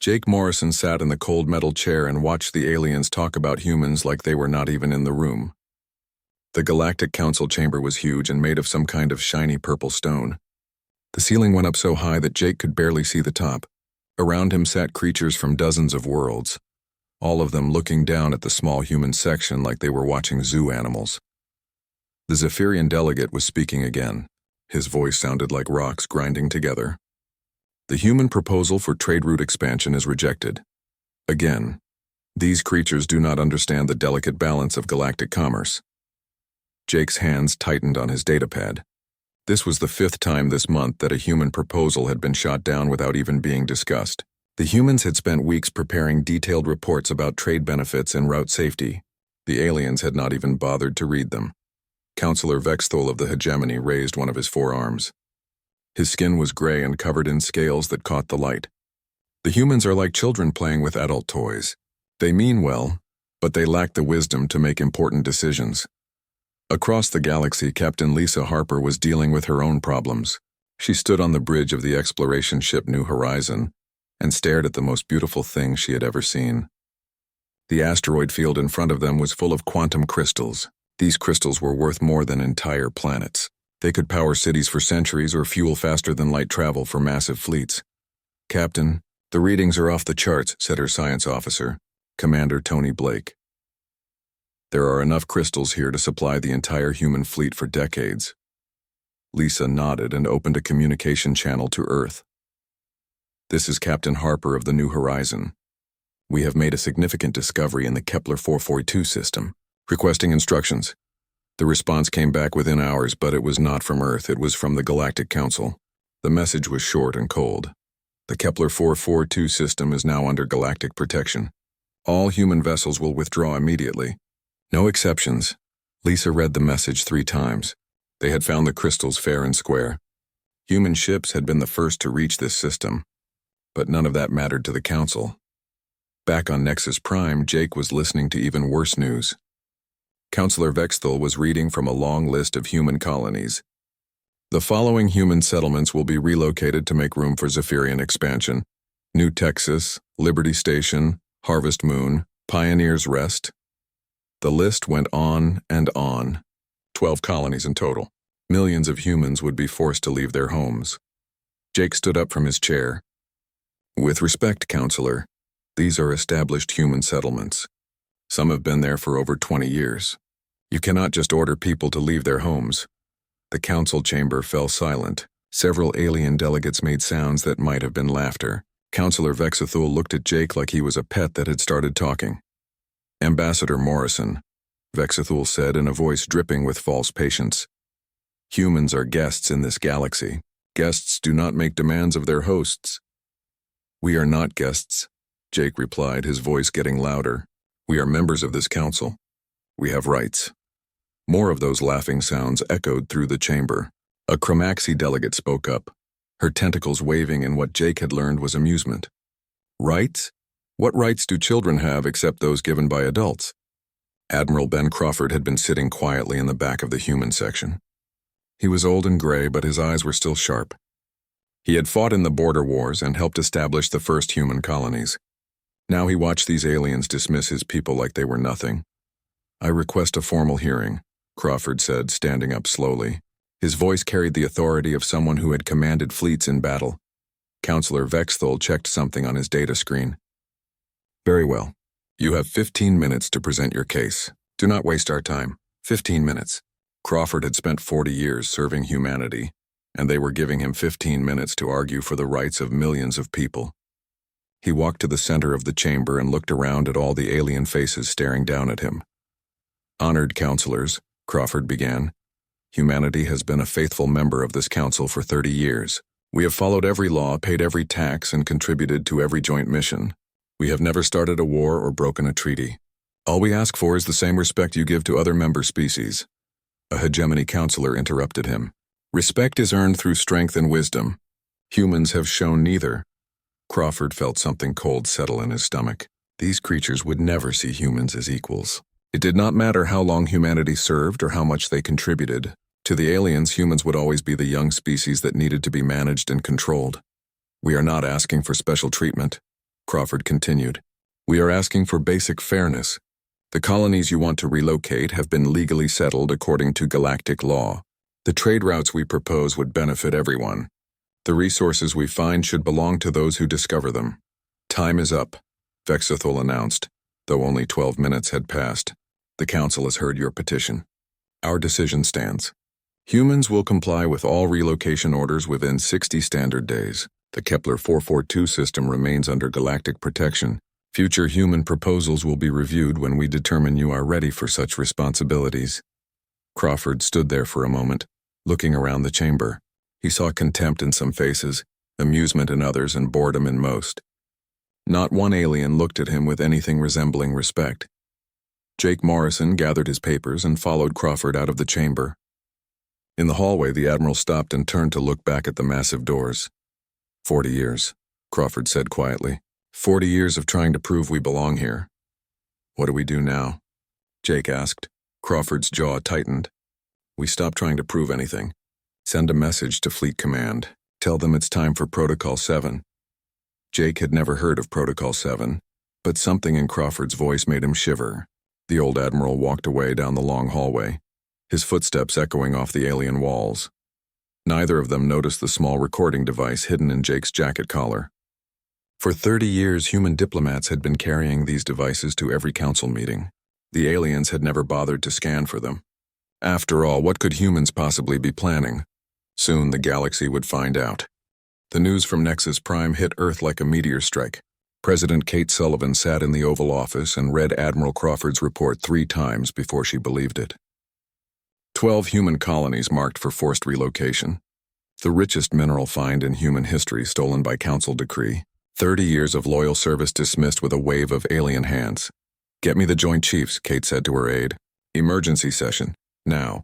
Jake Morrison sat in the cold metal chair and watched the aliens talk about humans like they were not even in the room. The Galactic Council chamber was huge and made of some kind of shiny purple stone. The ceiling went up so high that Jake could barely see the top. Around him sat creatures from dozens of worlds, all of them looking down at the small human section like they were watching zoo animals. The Zephyrian delegate was speaking again. His voice sounded like rocks grinding together. The human proposal for trade route expansion is rejected. Again, these creatures do not understand the delicate balance of galactic commerce. Jake's hands tightened on his datapad. This was the 5th time this month that a human proposal had been shot down without even being discussed. The humans had spent weeks preparing detailed reports about trade benefits and route safety. The aliens had not even bothered to read them. Counselor Vexthol of the hegemony raised one of his forearms. His skin was gray and covered in scales that caught the light. The humans are like children playing with adult toys. They mean well, but they lack the wisdom to make important decisions. Across the galaxy, Captain Lisa Harper was dealing with her own problems. She stood on the bridge of the exploration ship New Horizon and stared at the most beautiful thing she had ever seen. The asteroid field in front of them was full of quantum crystals. These crystals were worth more than entire planets. They could power cities for centuries or fuel faster than light travel for massive fleets. "Captain, the readings are off the charts," said her science officer, Commander Tony Blake. "There are enough crystals here to supply the entire human fleet for decades." Lisa nodded and opened a communication channel to Earth. "This is Captain Harper of the New Horizon. We have made a significant discovery in the Kepler 442 system. Requesting instructions." The response came back within hours, but it was not from Earth, it was from the Galactic Council. The message was short and cold. "The Kepler 442 system is now under galactic protection. All human vessels will withdraw immediately. No exceptions." Lisa read the message 3 times. They had found the crystals fair and square. Human ships had been the first to reach this system, but none of that mattered to the Council. Back on Nexus Prime, Jake was listening to even worse news. Counselor Vexthol was reading from a long list of human colonies. "The following human settlements will be relocated to make room for Zephyrian expansion: New Texas, Liberty Station, Harvest Moon, Pioneer's Rest." The list went on and on. 12 colonies in total. Millions of humans would be forced to leave their homes. Jake stood up from his chair. "With respect, Counselor, these are established human settlements. Some have been there for over 20 years. You cannot just order people to leave their homes." The council chamber fell silent. Several alien delegates made sounds that might have been laughter. Counselor Vexthol looked at Jake like he was a pet that had started talking. "Ambassador Morrison," Vexthol said in a voice dripping with false patience, "humans are guests in this galaxy. Guests do not make demands of their hosts." "We are not guests," Jake replied, his voice getting louder. "We are members of this council. We have rights." More of those laughing sounds echoed through the chamber. A Chromaxi delegate spoke up, her tentacles waving in what Jake had learned was amusement. "Rights? What rights do children have except those given by adults?" Admiral Ben Crawford had been sitting quietly in the back of the human section. He was old and gray, but his eyes were still sharp. He had fought in the border wars and helped establish the first human colonies. Now he watched these aliens dismiss his people like they were nothing. "I request a formal hearing," Crawford said, standing up slowly. His voice carried the authority of someone who had commanded fleets in battle. Counselor Vexthol checked something on his data screen. "Very well. You have 15 minutes to present your case. Do not waste our time. 15 minutes. Crawford had spent 40 years serving humanity, and they were giving him 15 minutes to argue for the rights of millions of people. He walked to the center of the chamber and looked around at all the alien faces staring down at him. "Honored counselors," Crawford began, "humanity has been a faithful member of this council for 30 years. We have followed every law, paid every tax, and contributed to every joint mission. We have never started a war or broken a treaty. All we ask for is the same respect you give to other member species." A hegemony counselor interrupted him. "Respect is earned through strength and wisdom. Humans have shown neither." Crawford felt something cold settle in his stomach. These creatures would never see humans as equals. It did not matter how long humanity served or how much they contributed. To the aliens, humans would always be the young species that needed to be managed and controlled. "We are not asking for special treatment. Crawford continued. We are asking for basic fairness. The colonies you want to relocate have been legally settled according to galactic law. The trade routes we propose would benefit everyone. The resources we find should belong to those who discover them. Time is up, Vexithal announced, though only 12 minutes had passed. The Council has heard your petition. Our decision stands. Humans will comply with all relocation orders within 60 standard days. The Kepler 442 system remains under galactic protection. Future human proposals will be reviewed when we determine you are ready for such responsibilities. Crawford stood there for a moment, looking around the chamber. He saw contempt in some faces, amusement in others, and boredom in most. Not one alien looked at him with anything resembling respect. Jake Morrison gathered his papers and followed Crawford out of the chamber. In the hallway, the Admiral stopped and turned to look back at the massive doors. 40 years, Crawford said quietly. 40 years of trying to prove we belong here. What do we do now? Jake asked. Crawford's jaw tightened. We stop trying to prove anything. Send a message to Fleet Command. Tell them it's time for Protocol 7. Jake had never heard of Protocol 7, but something in Crawford's voice made him shiver. The old Admiral walked away down the long hallway, his footsteps echoing off the alien walls. Neither of them noticed the small recording device hidden in Jake's jacket collar. For 30 years, human diplomats had been carrying these devices to every council meeting. The aliens had never bothered to scan for them. After all, what could humans possibly be planning? Soon the galaxy would find out. The news from Nexus Prime hit Earth like a meteor strike. President Kate Sullivan sat in the Oval Office and read Admiral Crawford's report 3 times before she believed it. 12 human colonies marked for forced relocation. The richest mineral find in human history stolen by council decree. 30 years of loyal service dismissed with a wave of alien hands. Get me the Joint Chiefs, Kate said to her aide. Emergency session, now.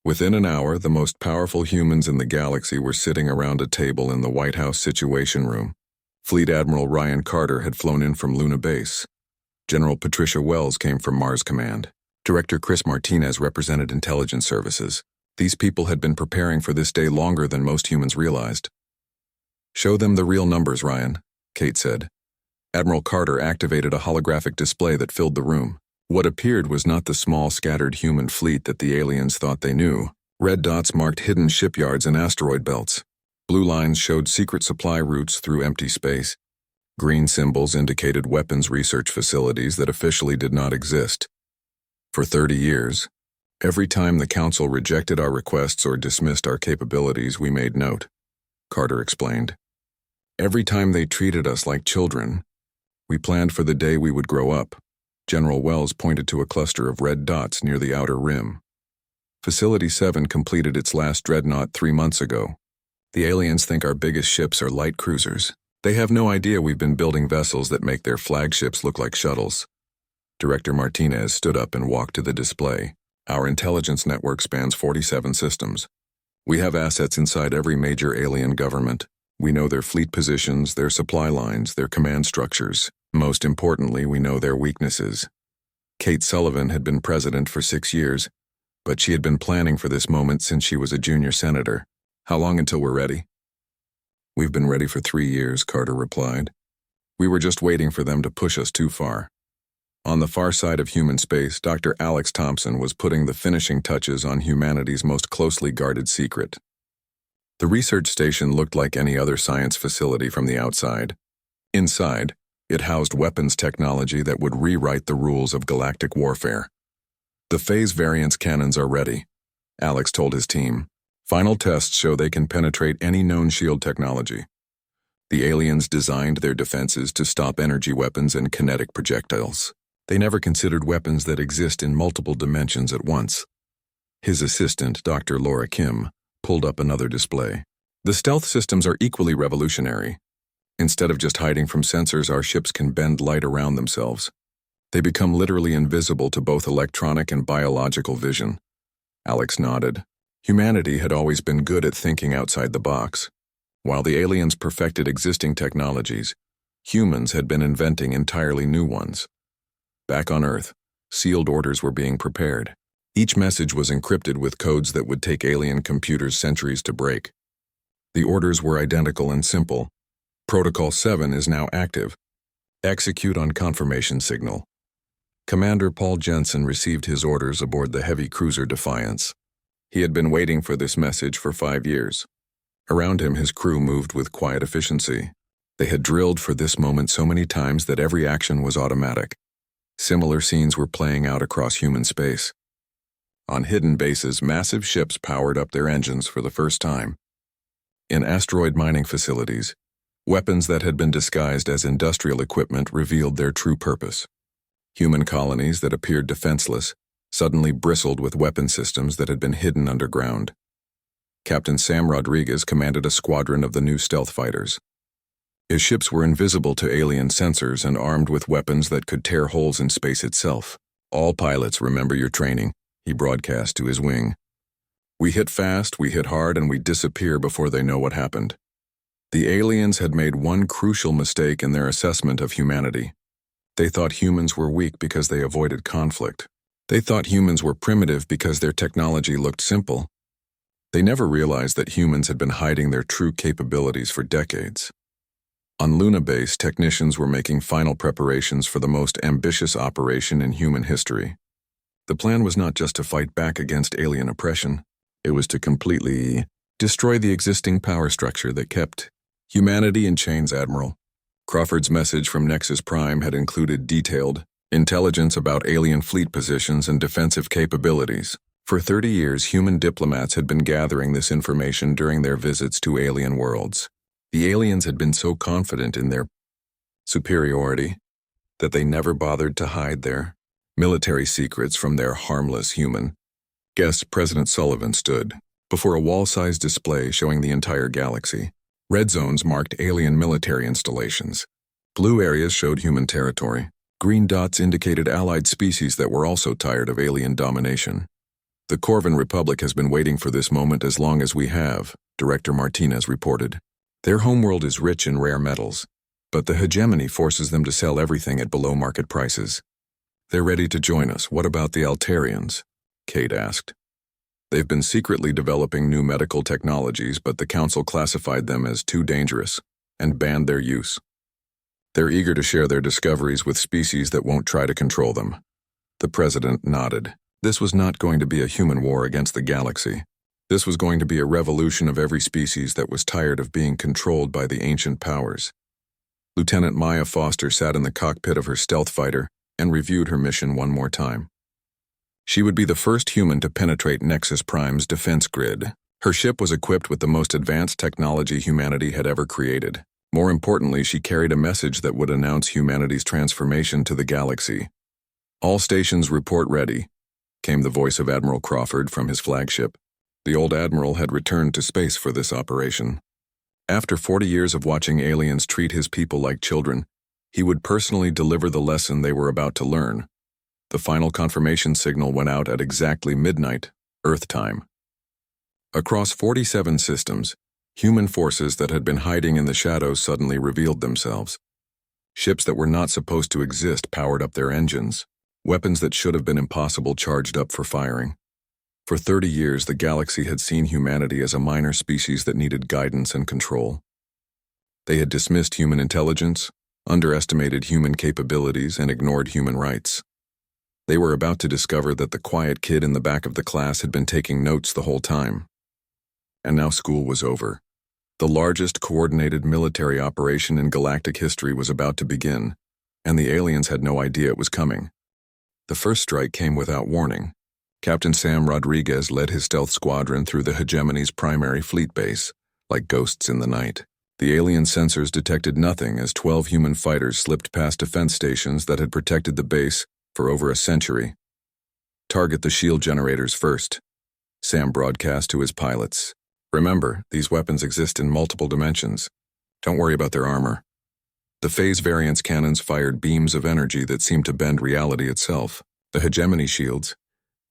Within an hour, the most powerful humans in the galaxy were sitting around a table in the White House Situation Room. Fleet Admiral Ryan Carter had flown in from Luna Base. General Patricia Wells came from Mars Command. Director Chris Martinez represented Intelligence Services. These people had been preparing for this day longer than most humans realized. Show them the real numbers, Ryan, Kate said. Admiral Carter activated a holographic display that filled the room. What appeared was not the small, scattered human fleet that the aliens thought they knew. Red dots marked hidden shipyards and asteroid belts. Blue lines showed secret supply routes through empty space. Green symbols indicated weapons research facilities that officially did not exist. For 30 years, every time the Council rejected our requests or dismissed our capabilities, we made note, Carter explained. Every time they treated us like children, we planned for the day we would grow up. General Wells pointed to a cluster of red dots near the outer rim. Facility 7 completed its last dreadnought 3 months ago. The aliens think our biggest ships are light cruisers. They have no idea we've been building vessels that make their flagships look like shuttles. Director Martinez stood up and walked to the display. Our intelligence network spans 47 systems. We have assets inside every major alien government. We know their fleet positions, their supply lines, their command structures. Most importantly, we know their weaknesses. Kate Sullivan had been president for 6 years, but she had been planning for this moment since she was a junior senator. How long until we're ready? We've been ready for 3 years, Carter replied. We were just waiting for them to push us too far. On the far side of human space, Dr. Alex Thompson was putting the finishing touches on humanity's most closely guarded secret. The research station looked like any other science facility from the outside. Inside, it housed weapons technology that would rewrite the rules of galactic warfare. The phase variance cannons are ready, Alex told his team. Final tests show they can penetrate any known shield technology. The aliens designed their defenses to stop energy weapons and kinetic projectiles. They never considered weapons that exist in multiple dimensions at once. His assistant, Dr. Laura Kim, pulled up another display. The stealth systems are equally revolutionary. Instead of just hiding from sensors, our ships can bend light around themselves. They become literally invisible to both electronic and biological vision. Alex nodded. Humanity had always been good at thinking outside the box. While the aliens perfected existing technologies, humans had been inventing entirely new ones. Back on Earth, sealed orders were being prepared. Each message was encrypted with codes that would take alien computers centuries to break. The orders were identical and simple. Protocol 7 is now active. Execute on confirmation signal. Commander Paul Jensen received his orders aboard the heavy cruiser Defiance. He had been waiting for this message for 5 years. Around him, his crew moved with quiet efficiency. They had drilled for this moment so many times that every action was automatic. Similar scenes were playing out across human space. On hidden bases, massive ships powered up their engines for the first time. In asteroid mining facilities, weapons that had been disguised as industrial equipment revealed their true purpose. Human colonies that appeared defenseless suddenly bristled with weapon systems that had been hidden underground. Captain Sam Rodriguez commanded a squadron of the new stealth fighters. His ships were invisible to alien sensors and armed with weapons that could tear holes in space itself. "All pilots, remember your training," he broadcast to his wing. "We hit fast, we hit hard, and we disappear before they know what happened." The aliens had made one crucial mistake in their assessment of humanity. They thought humans were weak because they avoided conflict. They thought humans were primitive because their technology looked simple. They never realized that humans had been hiding their true capabilities for decades. On Luna Base, technicians were making final preparations for the most ambitious operation in human history. The plan was not just to fight back against alien oppression. It was to completely destroy the existing power structure that kept humanity in chains, Admiral. Crawford's message from Nexus Prime had included detailed intelligence about alien fleet positions and defensive capabilities. For 30 years, human diplomats had been gathering this information during their visits to alien worlds. The aliens had been so confident in their superiority that they never bothered to hide their military secrets from their harmless human guests. President Sullivan stood before a wall-sized display showing the entire galaxy. Red zones marked alien military installations. Blue areas showed human territory. Green dots indicated allied species that were also tired of alien domination. "The Corvan Republic has been waiting for this moment as long as we have," Director Martinez reported. "Their homeworld is rich in rare metals, but the hegemony forces them to sell everything at below-market prices." "They're ready to join us. What about the Altarians?" Kate asked. "They've been secretly developing new medical technologies, but the Council classified them as too dangerous and banned their use. They're eager to share their discoveries with species that won't try to control them." The president nodded. This was not going to be a human war against the galaxy. This was going to be a revolution of every species that was tired of being controlled by the ancient powers. Lieutenant Maya Foster sat in the cockpit of her stealth fighter and reviewed her mission one more time. She would be the first human to penetrate Nexus Prime's defense grid. Her ship was equipped with the most advanced technology humanity had ever created. More importantly, she carried a message that would announce humanity's transformation to the galaxy. "All stations report ready," came the voice of Admiral Crawford from his flagship. The old admiral had returned to space for this operation. After 40 years of watching aliens treat his people like children, he would personally deliver the lesson they were about to learn. The final confirmation signal went out at exactly midnight, Earth time. Across 47 systems, human forces that had been hiding in the shadows suddenly revealed themselves. Ships that were not supposed to exist powered up their engines. Weapons that should have been impossible charged up for firing. For 30 years, the galaxy had seen humanity as a minor species that needed guidance and control. They had dismissed human intelligence, underestimated human capabilities, and ignored human rights. They were about to discover that the quiet kid in the back of the class had been taking notes the whole time. And now school was over. The largest coordinated military operation in galactic history was about to begin, and the aliens had no idea it was coming. The first strike came without warning. Captain Sam Rodriguez led his stealth squadron through the hegemony's primary fleet base, like ghosts in the night. The alien sensors detected nothing as 12 human fighters slipped past defense stations that had protected the base for over a century. "Target the shield generators first," Sam broadcast to his pilots. "Remember, these weapons exist in multiple dimensions. Don't worry about their armor." The phase variance cannons fired beams of energy that seemed to bend reality itself. The hegemony shields,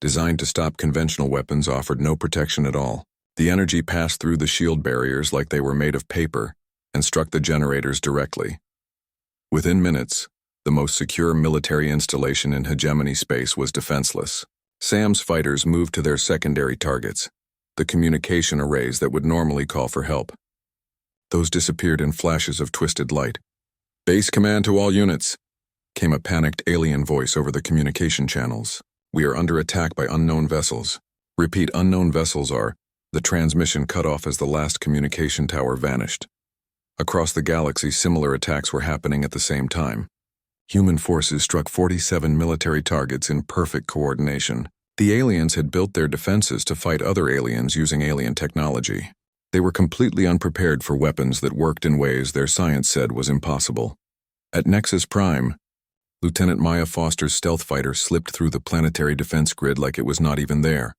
designed to stop conventional weapons, offered no protection at all. The energy passed through the shield barriers like they were made of paper and struck the generators directly. Within minutes, the most secure military installation in hegemony space was defenseless. Sam's fighters moved to their secondary targets, the communication arrays that would normally call for help. Those disappeared in flashes of twisted light. Base command to all units, came a panicked alien voice over the communication channels. We are under attack by unknown vessels. Repeat, unknown vessels are. The transmission cut off as the last communication tower vanished. Across the galaxy, similar attacks were happening at the same time. Human forces struck 47 military targets in perfect coordination. The aliens had built their defenses to fight other aliens using alien technology. They were completely unprepared for weapons that worked in ways their science said was impossible. At Nexus Prime, Lieutenant Maya Foster's stealth fighter slipped through the planetary defense grid like it was not even there.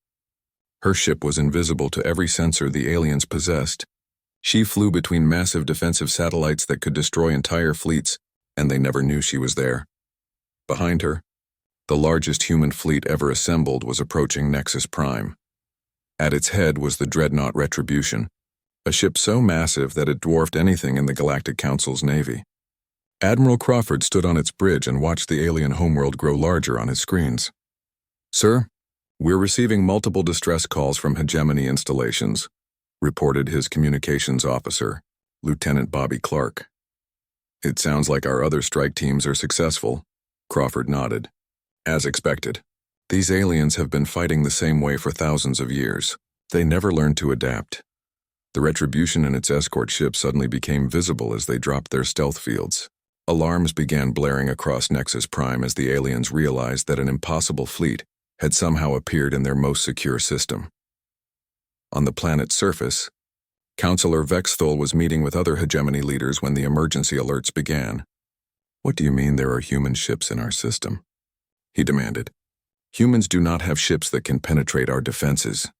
Her ship was invisible to every sensor the aliens possessed. She flew between massive defensive satellites that could destroy entire fleets, and they never knew she was there. Behind her, the largest human fleet ever assembled was approaching Nexus Prime. At its head was the dreadnought Retribution, a ship so massive that it dwarfed anything in the Galactic Council's navy. Admiral Crawford stood on its bridge and watched the alien homeworld grow larger on his screens. "Sir, we're receiving multiple distress calls from hegemony installations," reported his communications officer, Lieutenant Bobby Clark. "It sounds like our other strike teams are successful," Crawford nodded. "As expected. These aliens have been fighting the same way for thousands of years. They never learned to adapt." The Retribution and its escort ship suddenly became visible as they dropped their stealth fields. Alarms began blaring across Nexus Prime as the aliens realized that an impossible fleet had somehow appeared in their most secure system. On the planet's surface, Counselor Vexthol was meeting with other hegemony leaders when the emergency alerts began. "What do you mean there are human ships in our system?" he demanded. "Humans do not have ships that can penetrate our defenses."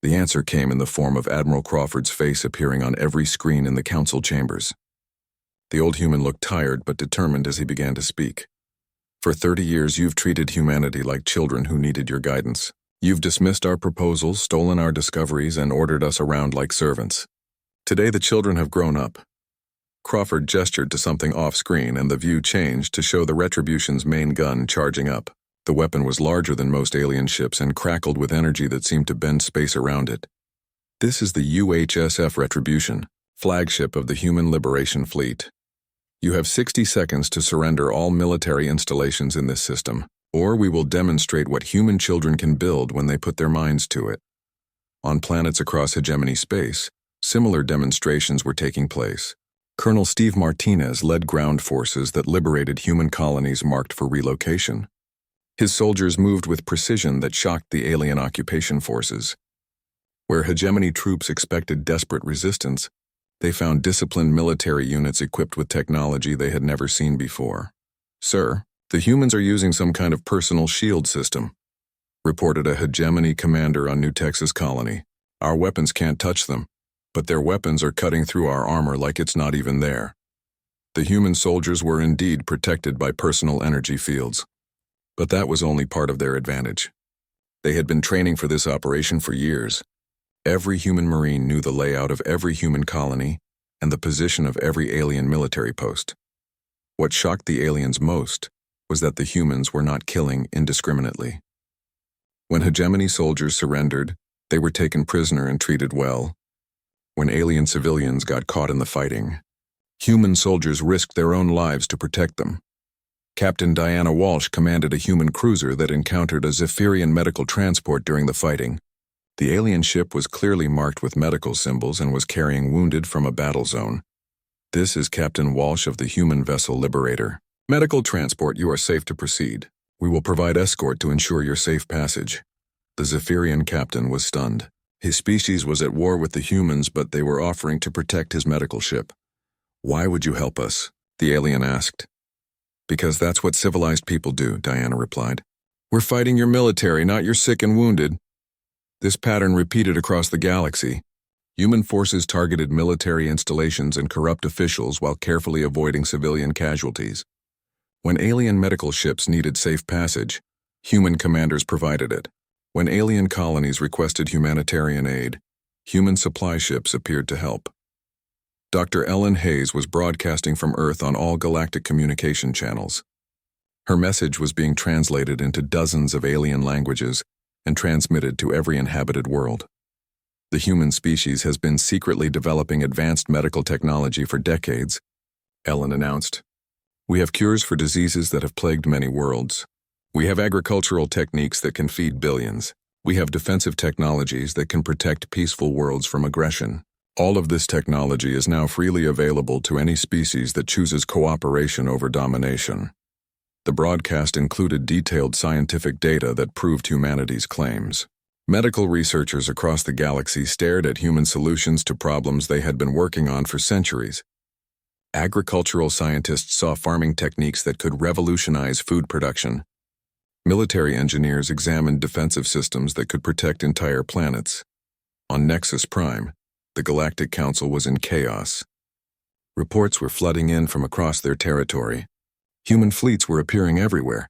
The answer came in the form of Admiral Crawford's face appearing on every screen in the council chambers. The old human looked tired but determined as he began to speak. "For 30 years you've treated humanity like children who needed your guidance. You've dismissed our proposals, stolen our discoveries, and ordered us around like servants. Today the children have grown up." Crawford gestured to something off-screen and the view changed to show the Retribution's main gun charging up. The weapon was larger than most alien ships and crackled with energy that seemed to bend space around it. "This is the UHSF Retribution, flagship of the Human Liberation Fleet. You have 60 seconds to surrender all military installations in this system, or we will demonstrate what human children can build when they put their minds to it." On planets across hegemony space, similar demonstrations were taking place. Colonel Steve Martinez led ground forces that liberated human colonies marked for relocation. His soldiers moved with precision that shocked the alien occupation forces. Where hegemony troops expected desperate resistance, they found disciplined military units equipped with technology they had never seen before. "Sir, the humans are using some kind of personal shield system," reported a hegemony commander on New Texas colony. "Our weapons can't touch them, but their weapons are cutting through our armor like it's not even there." The human soldiers were indeed protected by personal energy fields. But that was only part of their advantage. They had been training for this operation for years. Every human marine knew the layout of every human colony and the position of every alien military post. What shocked the aliens most was that the humans were not killing indiscriminately. When hegemony soldiers surrendered, they were taken prisoner and treated well. When alien civilians got caught in the fighting, human soldiers risked their own lives to protect them. Captain Diana Walsh commanded a human cruiser that encountered a Zephyrian medical transport during the fighting. The alien ship was clearly marked with medical symbols and was carrying wounded from a battle zone. "This is Captain Walsh of the human vessel Liberator. Medical transport, you are safe to proceed. We will provide escort to ensure your safe passage." The Zephyrian captain was stunned. His species was at war with the humans, but they were offering to protect his medical ship. "Why would you help us?" the alien asked. "Because that's what civilized people do," Diana replied. "We're fighting your military, not your sick and wounded." This pattern repeated across the galaxy. Human forces targeted military installations and corrupt officials while carefully avoiding civilian casualties. When alien medical ships needed safe passage, human commanders provided it. When alien colonies requested humanitarian aid, human supply ships appeared to help. Dr. Ellen Hayes was broadcasting from Earth on all galactic communication channels. Her message was being translated into dozens of alien languages and transmitted to every inhabited world. "The human species has been secretly developing advanced medical technology for decades," Ellen announced. We have cures for diseases that have plagued many worlds. We have agricultural techniques that can feed billions. We have defensive technologies that can protect peaceful worlds from aggression. All of this technology is now freely available to any species that chooses cooperation over domination. The broadcast included detailed scientific data that proved humanity's claims. Medical researchers across the galaxy stared at human solutions to problems they had been working on for centuries. Agricultural scientists saw farming techniques that could revolutionize food production. Military engineers examined defensive systems that could protect entire planets. On Nexus Prime, the Galactic Council was in chaos. Reports were flooding in from across their territory. Human fleets were appearing everywhere,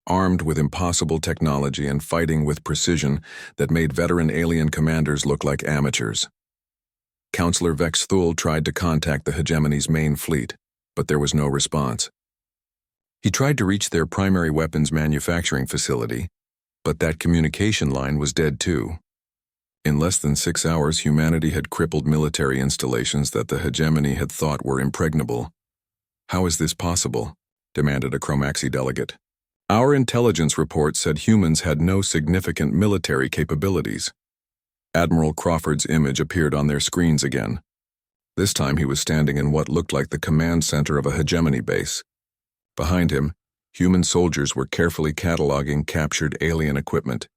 armed with impossible technology and fighting with precision that made veteran alien commanders look like amateurs. Counselor Vex Thul tried to contact the hegemony's main fleet, but there was no response. He tried to reach their primary weapons manufacturing facility, but that communication line was dead too. In less than 6 hours, humanity had crippled military installations that the hegemony had thought were impregnable. "How is this possible?" demanded a Chromaxi delegate. "Our intelligence report said humans had no significant military capabilities." Admiral Crawford's image appeared on their screens again. This time he was standing in what looked like the command center of a hegemony base. Behind him, human soldiers were carefully cataloging captured alien equipment.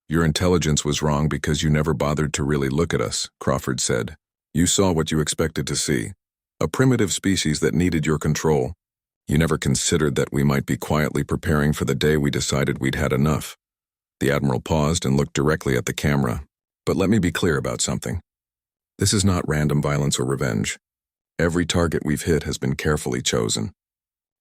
"Your intelligence was wrong because you never bothered to really look at us," Crawford said. "You saw what you expected to see. A primitive species that needed your control. You never considered that we might be quietly preparing for the day we decided we'd had enough." The Admiral paused and looked directly at the camera. "But let me be clear about something. This is not random violence or revenge. Every target we've hit has been carefully chosen.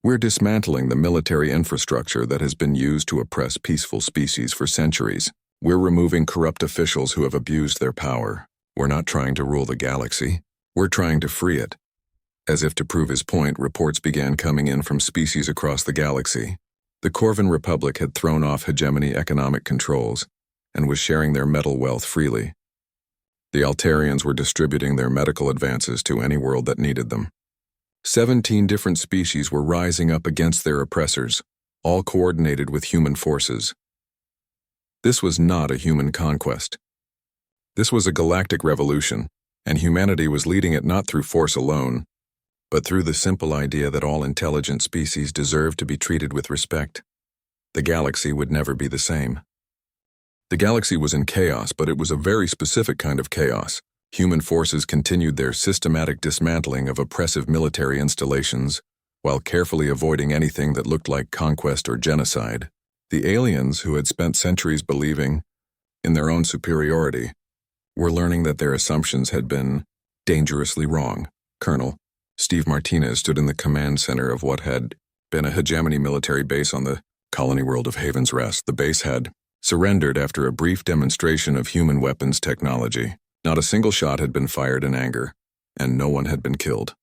We're dismantling the military infrastructure that has been used to oppress peaceful species for centuries. We're removing corrupt officials who have abused their power. We're not trying to rule the galaxy. We're trying to free it." As if to prove his point, reports began coming in from species across the galaxy. The Corvin Republic had thrown off hegemony economic controls and was sharing their metal wealth freely. The Altarians were distributing their medical advances to any world that needed them. 17 different species were rising up against their oppressors, all coordinated with human forces. This was not a human conquest. This was a galactic revolution, and humanity was leading it not through force alone, but through the simple idea that all intelligent species deserve to be treated with respect. The galaxy would never be the same. The galaxy was in chaos, but it was a very specific kind of chaos. Human forces continued their systematic dismantling of oppressive military installations, while carefully avoiding anything that looked like conquest or genocide. The aliens, who had spent centuries believing in their own superiority, were learning that their assumptions had been dangerously wrong. Colonel Steve Martinez stood in the command center of what had been a hegemony military base on the colony world of Haven's Rest. The base had surrendered after a brief demonstration of human weapons technology. Not a single shot had been fired in anger, and no one had been killed.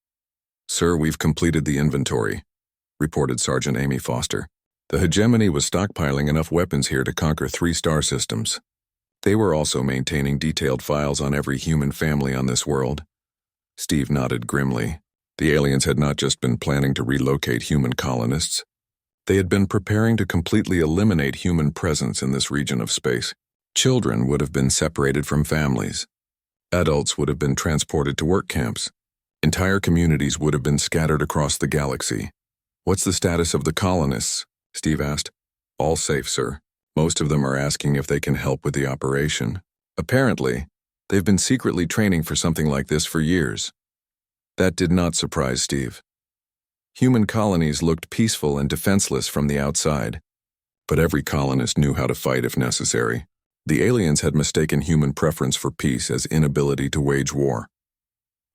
"Sir, we've completed the inventory," reported Sergeant Amy Foster. "The hegemony was stockpiling enough weapons here to conquer 3 star systems. They were also maintaining detailed files on every human family on this world." Steve nodded grimly. The aliens had not just been planning to relocate human colonists. They had been preparing to completely eliminate human presence in this region of space. Children would have been separated from families. Adults would have been transported to work camps. Entire communities would have been scattered across the galaxy. "What's the status of the colonists?" Steve asked. "All safe, sir. Most of them are asking if they can help with the operation. Apparently, they've been secretly training for something like this for years." That did not surprise Steve. Human colonies looked peaceful and defenseless from the outside, but every colonist knew how to fight if necessary. The aliens had mistaken human preference for peace as inability to wage war.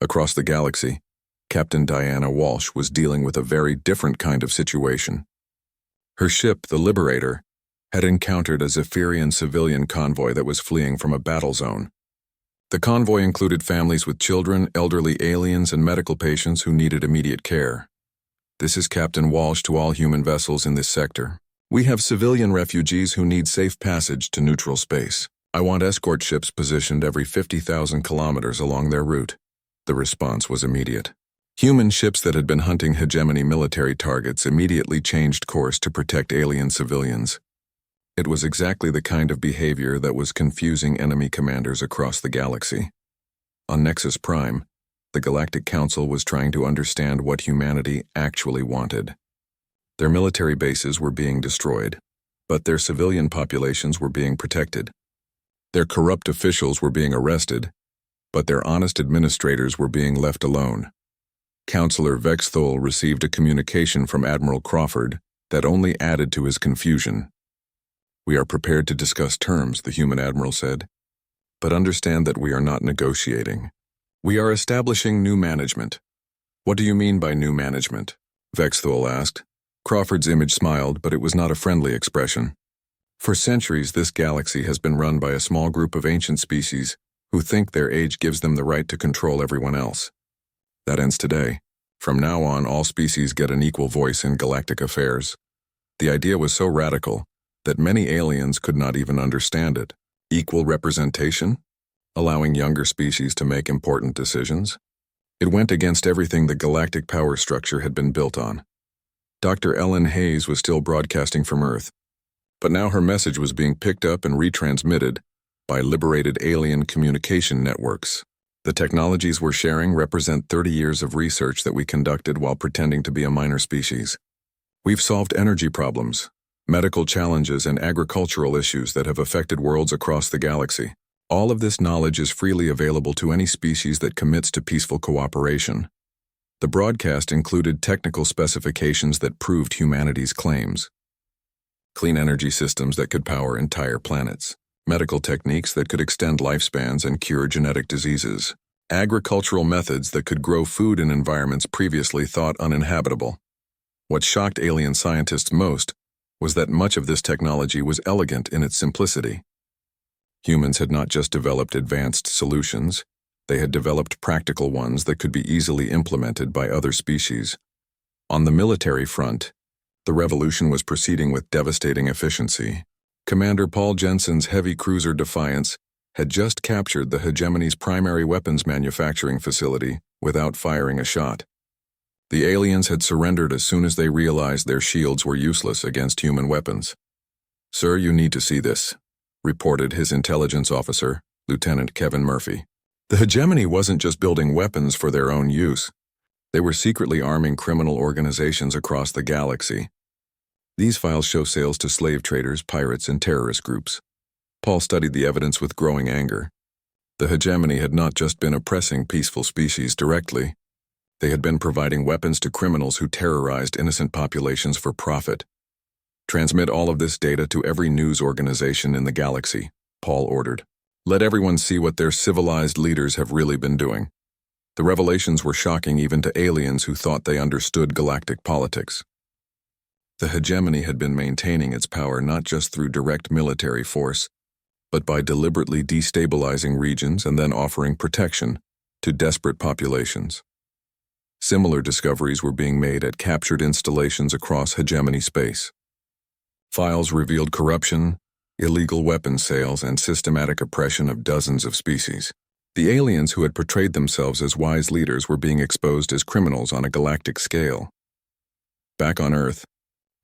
Across the galaxy, Captain Diana Walsh was dealing with a very different kind of situation. Her ship, the Liberator, had encountered a Zephyrian civilian convoy that was fleeing from a battle zone. The convoy included families with children, elderly aliens, and medical patients who needed immediate care. "This is Captain Walsh to all human vessels in this sector. We have civilian refugees who need safe passage to neutral space. I want escort ships positioned every 50,000 kilometers along their route." The response was immediate. Human ships that had been hunting hegemony military targets immediately changed course to protect alien civilians. It was exactly the kind of behavior that was confusing enemy commanders across the galaxy. On Nexus Prime, the Galactic Council was trying to understand what humanity actually wanted. Their military bases were being destroyed, but their civilian populations were being protected. Their corrupt officials were being arrested, but their honest administrators were being left alone. Counselor Vexthol received a communication from Admiral Crawford that only added to his confusion. "We are prepared to discuss terms," the human admiral said, "but understand that we are not negotiating. We are establishing new management." "What do you mean by new management?" Vexthol asked. Crawford's image smiled, but it was not a friendly expression. "For centuries, this galaxy has been run by a small group of ancient species who think their age gives them the right to control everyone else. That ends today. From now on, all species get an equal voice in galactic affairs." The idea was so radical that many aliens could not even understand it. Equal representation? Allowing younger species to make important decisions? It went against everything the galactic power structure had been built on. Dr. Ellen Hayes was still broadcasting from Earth, but now her message was being picked up and retransmitted by liberated alien communication networks. "The technologies we're sharing represent 30 years of research that we conducted while pretending to be a minor species. We've solved energy problems, medical challenges, and agricultural issues that have affected worlds across the galaxy. All of this knowledge is freely available to any species that commits to peaceful cooperation." The broadcast included technical specifications that proved humanity's claims. Clean energy systems that could power entire planets. Medical techniques that could extend lifespans and cure genetic diseases. Agricultural methods that could grow food in environments previously thought uninhabitable. What shocked alien scientists most was that much of this technology was elegant in its simplicity. Humans had not just developed advanced solutions, they had developed practical ones that could be easily implemented by other species. On the military front, the revolution was proceeding with devastating efficiency. Commander Paul Jensen's heavy cruiser Defiance had just captured the hegemony's primary weapons manufacturing facility without firing a shot. The aliens had surrendered as soon as they realized their shields were useless against human weapons. "Sir, you need to see this," reported his intelligence officer, Lieutenant Kevin Murphy. The hegemony wasn't just building weapons for their own use. They were secretly arming criminal organizations across the galaxy. These files show sales to slave traders, pirates, and terrorist groups. Paul studied the evidence with growing anger. The hegemony had not just been oppressing peaceful species directly. They had been providing weapons to criminals who terrorized innocent populations for profit. "Transmit all of this data to every news organization in the galaxy," Paul ordered. "Let everyone see what their civilized leaders have really been doing." The revelations were shocking even to aliens who thought they understood galactic politics. The hegemony had been maintaining its power not just through direct military force, but by deliberately destabilizing regions and then offering protection to desperate populations. Similar discoveries were being made at captured installations across hegemony space. Files revealed corruption, illegal weapons sales, and systematic oppression of dozens of species. The aliens who had portrayed themselves as wise leaders were being exposed as criminals on a galactic scale. Back on Earth,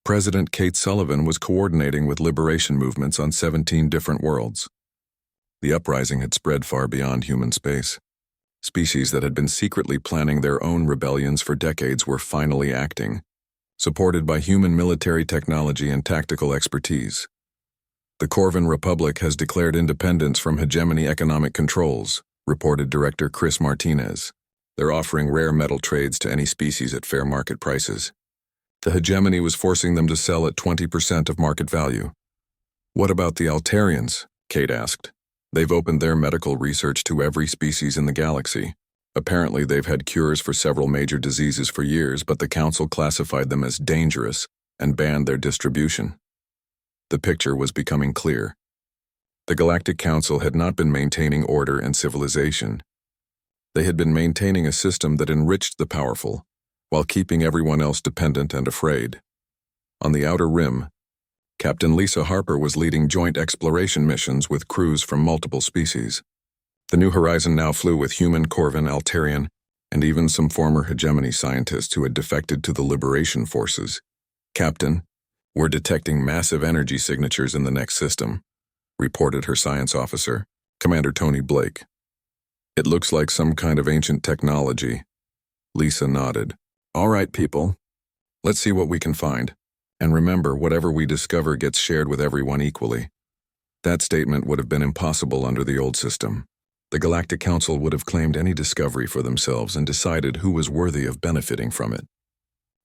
President Kate Sullivan was coordinating with liberation movements on 17 different worlds. The uprising had spread far beyond human space. Species that had been secretly planning their own rebellions for decades were finally acting, supported by human military technology and tactical expertise. "The Corvin Republic has declared independence from hegemony economic controls," reported Director Chris Martinez. "They're offering rare metal trades to any species at fair market prices. The hegemony was forcing them to sell at 20% of market value." "What about the Altarians?" Kate asked. "They've opened their medical research to every species in the galaxy. Apparently they've had cures for several major diseases for years, but the Council classified them as dangerous and banned their distribution." The picture was becoming clear. The Galactic Council had not been maintaining order and civilization. They had been maintaining a system that enriched the powerful, while keeping everyone else dependent and afraid. On the Outer Rim, Captain Lisa Harper was leading joint exploration missions with crews from multiple species. The New Horizon now flew with human, Corvin, Altarian, and even some former hegemony scientists who had defected to the liberation forces. "Captain, we're detecting massive energy signatures in the next system," reported her science officer, Commander Tony Blake. "It looks like some kind of ancient technology." Lisa nodded. "All right, people. Let's see what we can find. And remember, whatever we discover gets shared with everyone equally." That statement would have been impossible under the old system. The Galactic Council would have claimed any discovery for themselves and decided who was worthy of benefiting from it.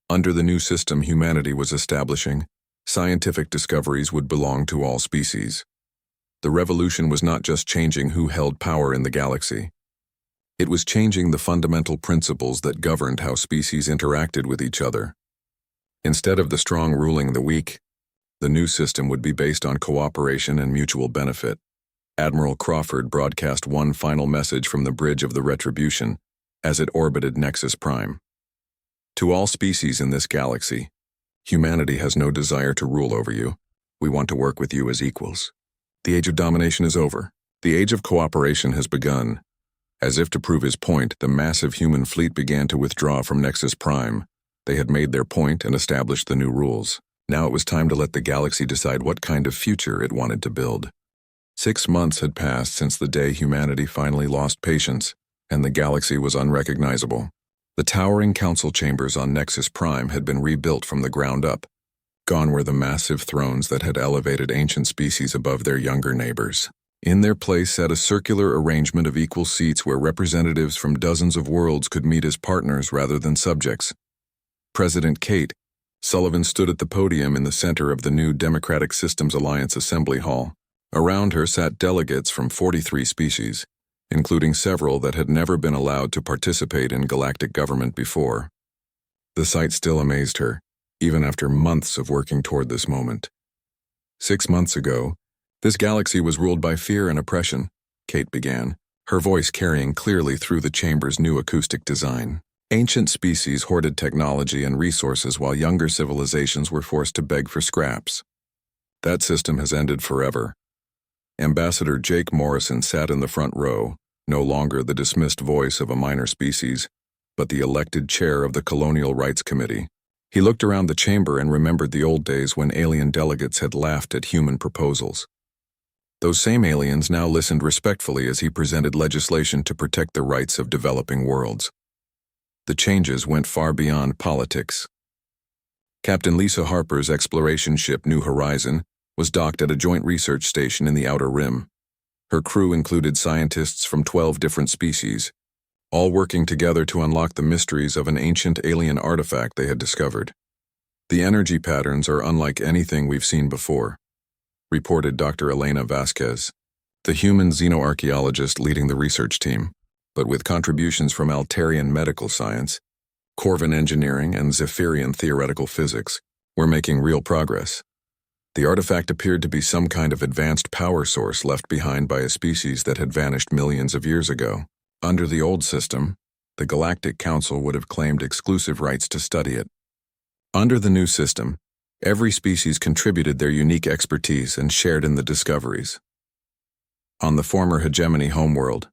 Under the new system humanity was establishing, scientific discoveries would belong to all species. The revolution was not just changing who held power in the galaxy. It was changing the fundamental principles that governed how species interacted with each other. Instead of the strong ruling the weak, the new system would be based on cooperation and mutual benefit. Admiral Crawford broadcast one final message from the bridge of the Retribution as it orbited Nexus Prime. "To all species in this galaxy, humanity has no desire to rule over you. We want to work with you as equals. The age of domination is over. The age of cooperation has begun." As if to prove his point, the massive human fleet began to withdraw from Nexus Prime. They had made their point and established the new rules. Now it was time to let the galaxy decide what kind of future it wanted to build. 6 months had passed since the day humanity finally lost patience, and the galaxy was unrecognizable. The towering council chambers on Nexus Prime had been rebuilt from the ground up. Gone were the massive thrones that had elevated ancient species above their younger neighbors. In their place sat a circular arrangement of equal seats where representatives from dozens of worlds could meet as partners rather than subjects. President Kate Sullivan stood at the podium in the center of the new Democratic Systems Alliance Assembly Hall. Around her sat delegates from 43 species, including several that had never been allowed to participate in galactic government before. The sight still amazed her, even after months of working toward this moment. 6 months ago, this galaxy was ruled by fear and oppression, Kate began, her voice carrying clearly through the chamber's new acoustic design. Ancient species hoarded technology and resources while younger civilizations were forced to beg for scraps. That system has ended forever. Ambassador Jake Morrison sat in the front row, no longer the dismissed voice of a minor species, but the elected chair of the Colonial Rights Committee. He looked around the chamber and remembered the old days when alien delegates had laughed at human proposals. Those same aliens now listened respectfully as he presented legislation to protect the rights of developing worlds. The changes went far beyond politics. Captain Lisa Harper's exploration ship New Horizon was docked at a joint research station in the Outer Rim. Her crew included scientists from 12 different species, all working together to unlock the mysteries of an ancient alien artifact they had discovered. "The energy patterns are unlike anything we've seen before," reported Dr. Elena Vasquez, the human xenoarchaeologist leading the research team, but with contributions from Altarian medical science, Corvin engineering, and Zephyrian theoretical physics, we're making real progress. The artifact appeared to be some kind of advanced power source left behind by a species that had vanished millions of years ago. Under the old system, the Galactic Council would have claimed exclusive rights to study it. Under the new system, every species contributed their unique expertise and shared in the discoveries. On the former hegemony homeworld,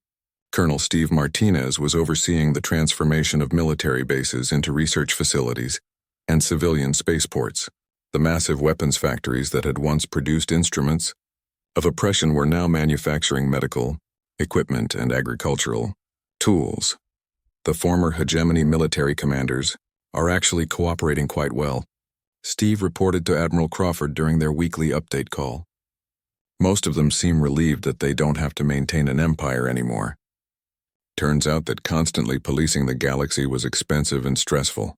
Colonel Steve Martinez was overseeing the transformation of military bases into research facilities and civilian spaceports. The massive weapons factories that had once produced instruments of oppression were now manufacturing medical, equipment, and agricultural tools. The former hegemony military commanders are actually cooperating quite well, Steve reported to Admiral Crawford during their weekly update call. Most of them seem relieved that they don't have to maintain an empire anymore. Turns out that constantly policing the galaxy was expensive and stressful.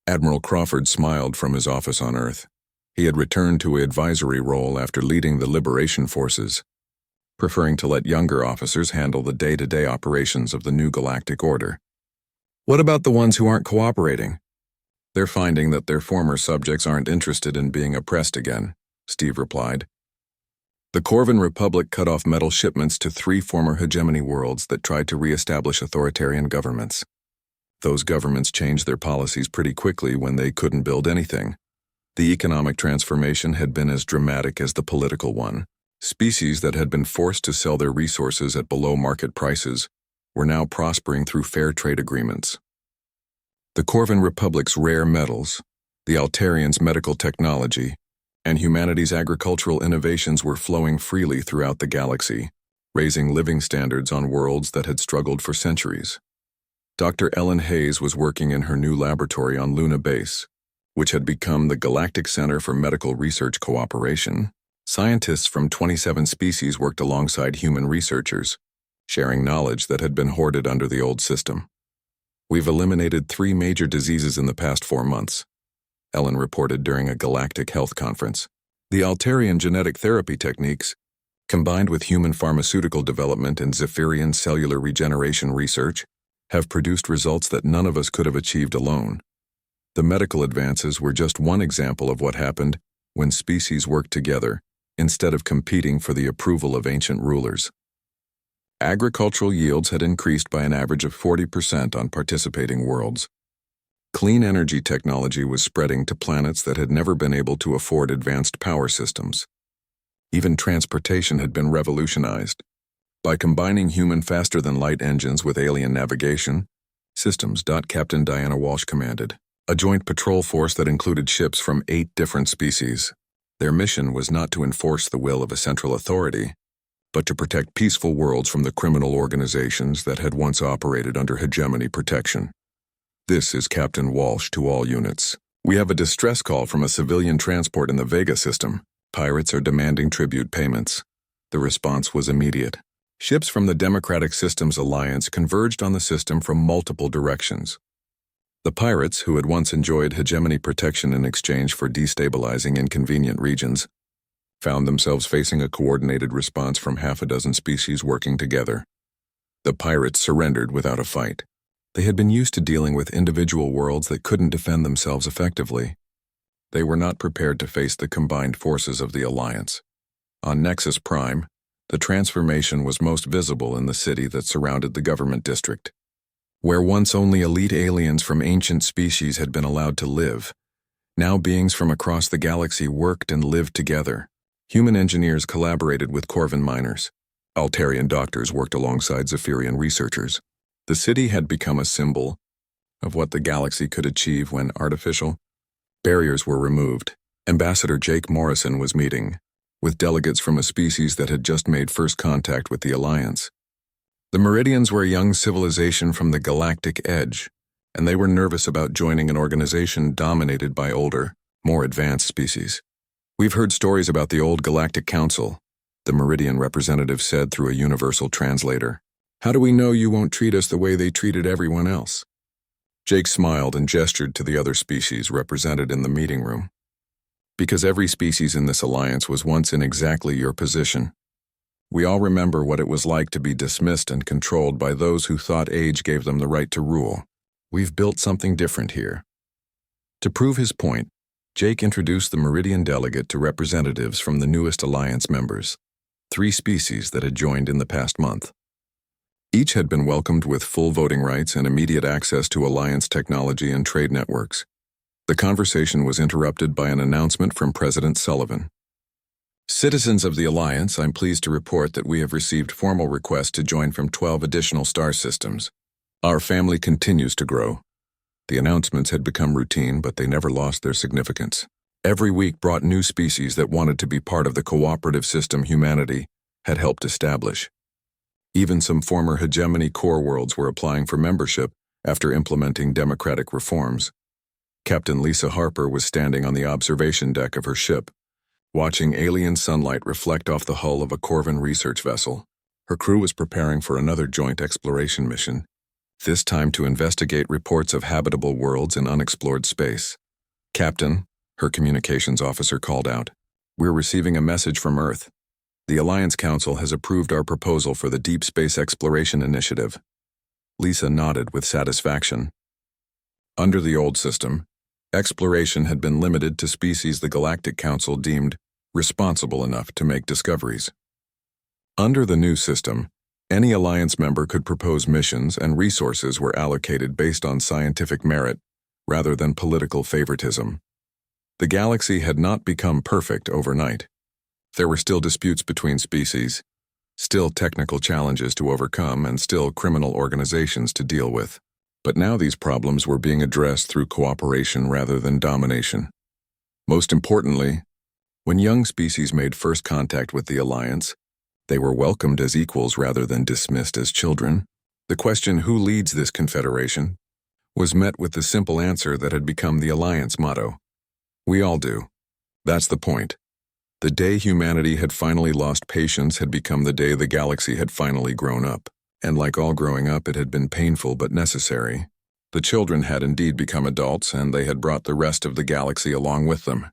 Admiral Crawford smiled from his office on Earth. He had returned to an advisory role after leading the liberation forces, preferring to let younger officers handle the day-to-day operations of the new galactic order. "What about the ones who aren't cooperating?" "They're finding that their former subjects aren't interested in being oppressed again," Steve replied. The Corvin Republic cut off metal shipments to 3 former hegemony worlds that tried to re-establish authoritarian governments. Those governments changed their policies pretty quickly when they couldn't build anything. The economic transformation had been as dramatic as the political one. Species that had been forced to sell their resources at below-market prices were now prospering through fair trade agreements. The Corvin Republic's rare metals, the Altarians' medical technology, and humanity's agricultural innovations were flowing freely throughout the galaxy, raising living standards on worlds that had struggled for centuries. Dr. Ellen Hayes was working in her new laboratory on Luna Base, which had become the Galactic Center for Medical Research Cooperation. Scientists from 27 species worked alongside human researchers, sharing knowledge that had been hoarded under the old system. "We've eliminated 3 major diseases in the past 4 months," Ellen reported during a galactic health conference. "The Altarian genetic therapy techniques, combined with human pharmaceutical development and Zephyrian cellular regeneration research, have produced results that none of us could have achieved alone. The medical advances were just one example of what happened when species worked together, instead of competing for the approval of ancient rulers." Agricultural yields had increased by an average of 40% on participating worlds. Clean energy technology was spreading to planets that had never been able to afford advanced power systems. Even transportation had been revolutionized. By combining human faster-than-light engines with alien navigation systems, Captain Diana Walsh commanded a joint patrol force that included ships from 8 different species. Their mission was not to enforce the will of a central authority, but to protect peaceful worlds from the criminal organizations that had once operated under hegemony protection. "This is Captain Walsh to all units. We have a distress call from a civilian transport in the Vega system. Pirates are demanding tribute payments." The response was immediate. Ships from the Democratic Systems Alliance converged on the system from multiple directions. The pirates, who had once enjoyed hegemony protection in exchange for destabilizing inconvenient regions, found themselves facing a coordinated response from half a dozen species working together. The pirates surrendered without a fight. They had been used to dealing with individual worlds that couldn't defend themselves effectively. They were not prepared to face the combined forces of the Alliance. On Nexus Prime, the transformation was most visible in the city that surrounded the government district. Where once only elite aliens from ancient species had been allowed to live, now beings from across the galaxy worked and lived together. Human engineers collaborated with Corvin miners. Altarian doctors worked alongside Zephyrian researchers. The city had become a symbol of what the galaxy could achieve when artificial barriers were removed. Ambassador Jake Morrison was meeting with delegates from a species that had just made first contact with the Alliance. The Meridians were a young civilization from the galactic edge, and they were nervous about joining an organization dominated by older, more advanced species. "We've heard stories about the old Galactic Council," the Meridian representative said through a universal translator. "How do we know you won't treat us the way they treated everyone else?" Jake smiled and gestured to the other species represented in the meeting room. "Because every species in this alliance was once in exactly your position. We all remember what it was like to be dismissed and controlled by those who thought age gave them the right to rule. We've built something different here." To prove his point, Jake introduced the Meridian delegate to representatives from the newest alliance members, 3 species that had joined in the past month. Each had been welcomed with full voting rights and immediate access to Alliance technology and trade networks. The conversation was interrupted by an announcement from President Sullivan. "Citizens of the Alliance, I'm pleased to report that we have received formal requests to join from 12 additional star systems. Our family continues to grow." The announcements had become routine, but they never lost their significance. Every week brought new species that wanted to be part of the cooperative system humanity had helped establish. Even some former hegemony core worlds were applying for membership after implementing democratic reforms. Captain Lisa Harper was standing on the observation deck of her ship, watching alien sunlight reflect off the hull of a Corvin research vessel. Her crew was preparing for another joint exploration mission, this time to investigate reports of habitable worlds in unexplored space. "Captain," her communications officer called out, "we're receiving a message from Earth. The Alliance Council has approved our proposal for the Deep Space Exploration Initiative." Lisa nodded with satisfaction. Under the old system, exploration had been limited to species the Galactic Council deemed responsible enough to make discoveries. Under the new system, any Alliance member could propose missions and resources were allocated based on scientific merit rather than political favoritism. The galaxy had not become perfect overnight. There were still disputes between species, Still technical challenges to overcome and still criminal organizations to deal with. But now these problems were being addressed through cooperation rather than domination. Most importantly, when young species made first contact with the Alliance, they were welcomed as equals rather than dismissed as children. The question, who leads this confederation, was met with the simple answer that had become the Alliance motto. We all do. That's the point. The day humanity had finally lost patience had become the day the galaxy had finally grown up. And like all growing up, it had been painful but necessary. The children had indeed become adults, and they had brought the rest of the galaxy along with them.